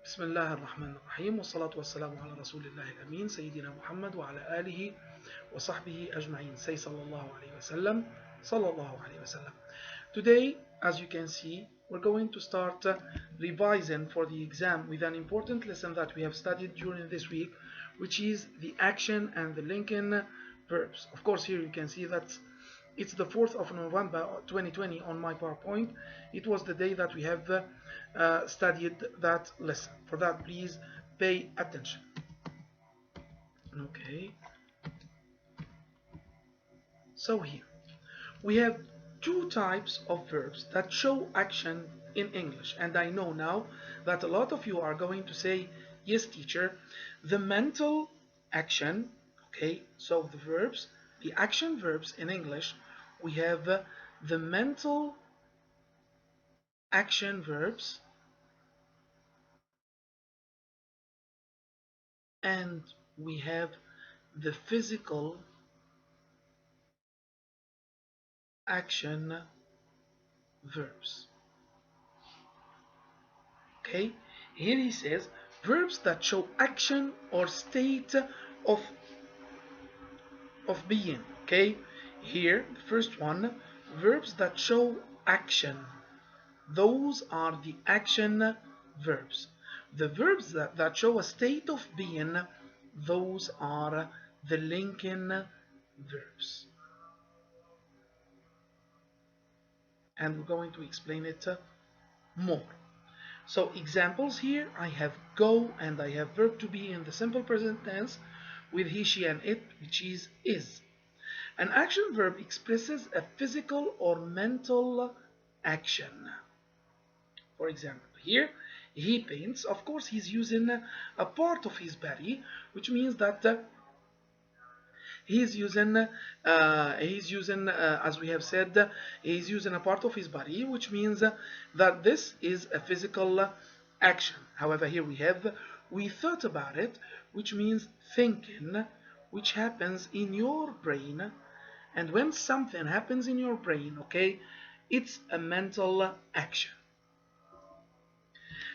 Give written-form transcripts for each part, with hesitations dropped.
بسم الله الرحمن الرحيم والصلاة والسلام على رسول الله الأمين سيدنا محمد وعلى آله وصحبه أجمعين. Say صلى الله عليه وسلم. صلى الله عليه وسلم. Today, as you can see, we're going to start revising for the exam with an important lesson that we have studied during this week, which is the action and the linking verbs. Of course, here you can see that it's the 4th of November 2020 on my PowerPoint. It was the day that we have studied that lesson. For that, please pay attention. Okay. So here we have two types of verbs that show action in English. And I know now that a lot of you are going to say, yes, teacher, the mental action. Okay, so the verbs, the action verbs in English, we have the mental action verbs and we have the physical action verbs. Okay, here he says verbs that show action or state of being. Okay, here the first one, verbs that show action. Those are the action verbs. The verbs that show a state of being, those are the linking verbs. And we're going to explain it more. So examples here, I have go and I have verb to be in the simple present tense with he, she, and it, which is. An action verb expresses a physical or mental action. For example, here he paints. Of course, he's using a part of his body, which means that he's using, as we have said, he's using a part of his body, which means that this is a physical action. However, here we thought about it, which means thinking, which happens in your brain. And when something happens in your brain, okay, it's a mental action.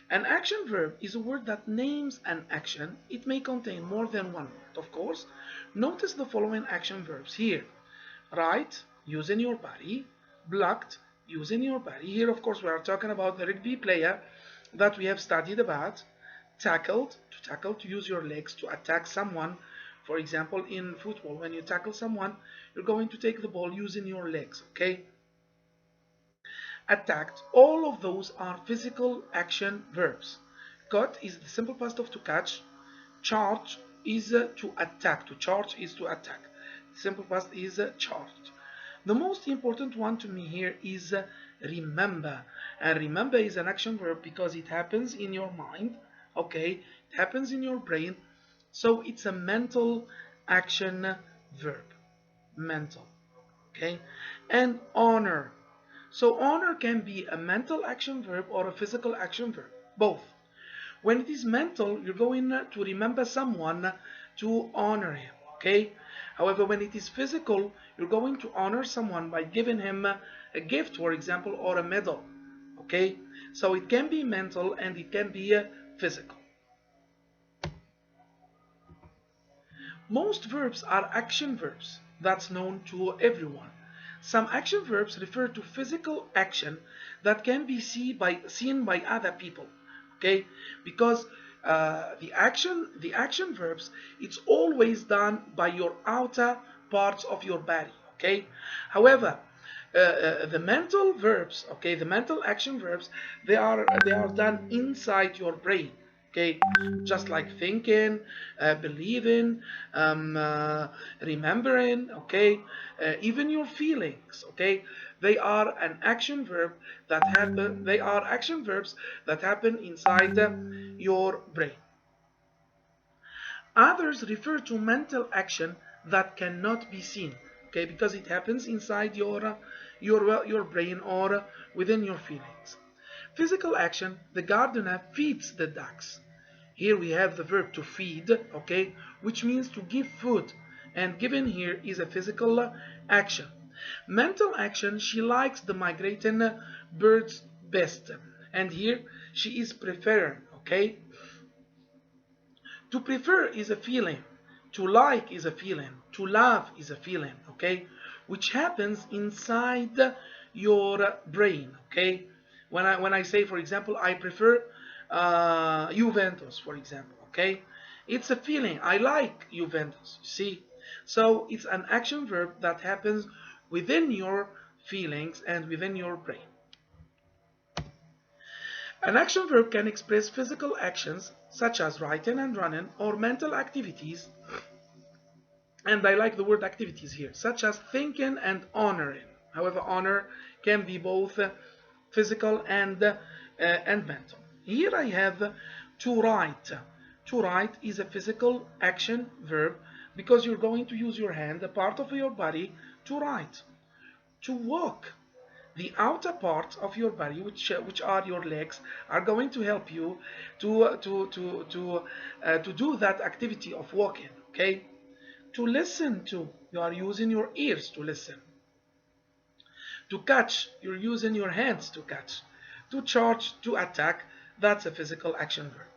An action verb is a word that names an action. It may contain more than one word, of course. Notice the following action verbs here. Write, using your body. Blocked, using your body. Here, of course, we are talking about the rugby player that we have studied about. Tackled, to use your legs to attack someone. For example, in football, when you tackle someone, you're going to take the ball using your legs, okay? Attacked, all of those are physical action verbs. Caught is the simple past of to catch. Charge is to attack. To charge is to attack. The simple past is charged. The most important one to me here is remember. And remember is an action verb because it happens in your mind. Okay, it happens in your brain. So it's a mental action verb. Mental. Okay, and honor. So honor can be a mental action verb or a physical action verb, both. When it is mental, you're going to remember someone to honor him, okay? However, when it is physical, you're going to honor someone by giving him a gift, for example, or a medal, okay? So it can be mental and it can be physical. Most verbs are action verbs. That's known to everyone. Some action verbs refer to physical action that can be seen by other people, okay? Because the action verbs, it's always done by your outer parts of your body, okay? However, the mental verbs, okay, the mental action verbs, they are done inside your brain. Okay, just like thinking, believing, remembering, okay, even your feelings, okay, they are an action verb that happen. They are action verbs that happen inside your brain. Others refer to mental action that cannot be seen, okay, because it happens inside your brain or within your feelings. Physical action: the gardener feeds the ducks. Here we have the verb to feed, okay, which means to give food, and given here is a physical action. Mental action: she likes the migrating birds best, and here she is preferring, okay? To prefer is a feeling. To like is a feeling. To love is a feeling, okay? Which happens inside your brain, okay? When I say, for example, I prefer Juventus, for example, okay? It's a feeling. I like Juventus, you see? So it's an action verb that happens within your feelings and within your brain. An action verb can express physical actions such as writing and running, or mental activities, and I like the word activities here, such as thinking and honoring. However, honor can be both physical and mental. Here I have to write. To write is a physical action verb because you're going to use your hand, a part of your body, to write. To walk, the outer parts of your body, which are your legs, are going to help you to do that activity of walking. Okay. To listen to, you are using your ears to listen. To catch, you're using your hands to catch. To charge, to attack, that's a physical action verb.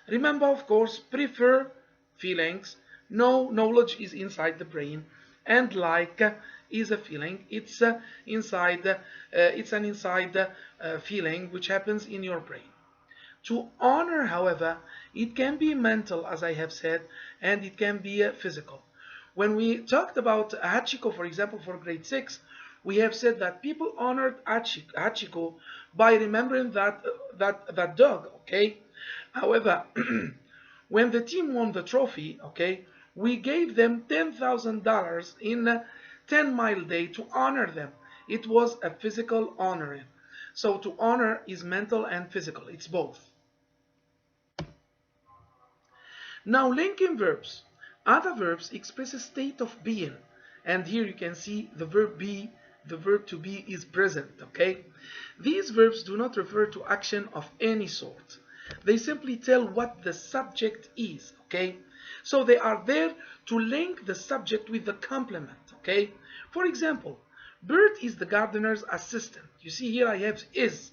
Remember, of course, prefer, feelings. No, knowledge is inside the brain, and like is a feeling. It's it's an inside feeling which happens in your brain. To honor, however, it can be mental, as I have said, and it can be physical. When we talked about Hachiko, for example, for grade 6, we have said that people honored Hachiko by remembering that dog, okay? However, when the team won the trophy, okay, we gave them $10,000 in 10-mile day to honor them. It was a physical honoring. So to honor is mental and physical. It's both. Now linking verbs. Other verbs express a state of being. And here you can see the verb be, the verb to be is present, okay? These verbs do not refer to action of any sort. They simply tell what the subject is, okay? So they are there to link the subject with the complement, okay? For example, Bert is the gardener's assistant. You see here I have is.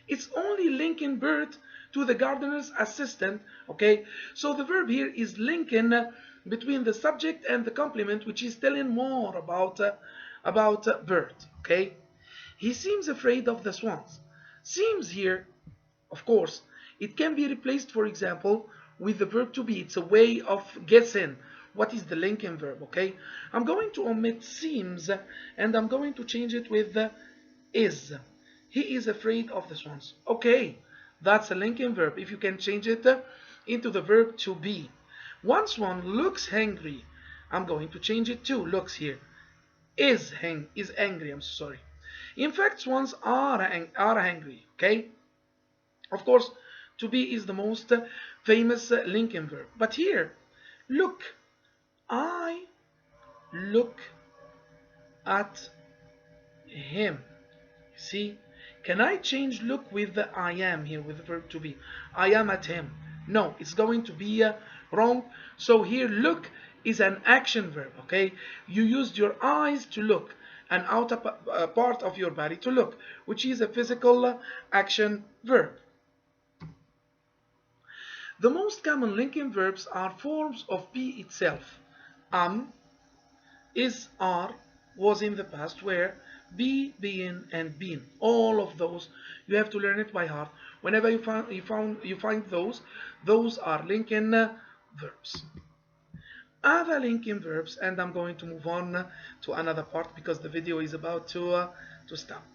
It's only linking Bert to the gardener's assistant, okay? So the verb here is linking between the subject and the complement, which is telling more about Bert, okay? He seems afraid of the swans. Seems here, of course, it can be replaced, for example, with the verb to be. It's a way of guessing what is the linking verb, okay? I'm going to omit seems and I'm going to change it with is. He is afraid of the swans. Okay, that's a linking verb. If you can change it into the verb to be. One swan looks hungry. I'm going to change it to looks here. Is angry, I'm sorry. In fact, swans are hungry, okay? Of course, to be is the most famous linking verb. But here, look. I look at him. You see? Can I change look with the I am here with the verb to be? I am at him. No, it's going to be wrong. So here look is an action verb, okay? You used your eyes to look, an outer part of your body to look, which is a physical action verb. The most common linking verbs are forms of be itself. Is, are, was in the past, were, be, being, and been. All of those, you have to learn it by heart. Whenever you find those are linking verbs. Other linking verbs, and I'm going to move on to another part because the video is about to stop.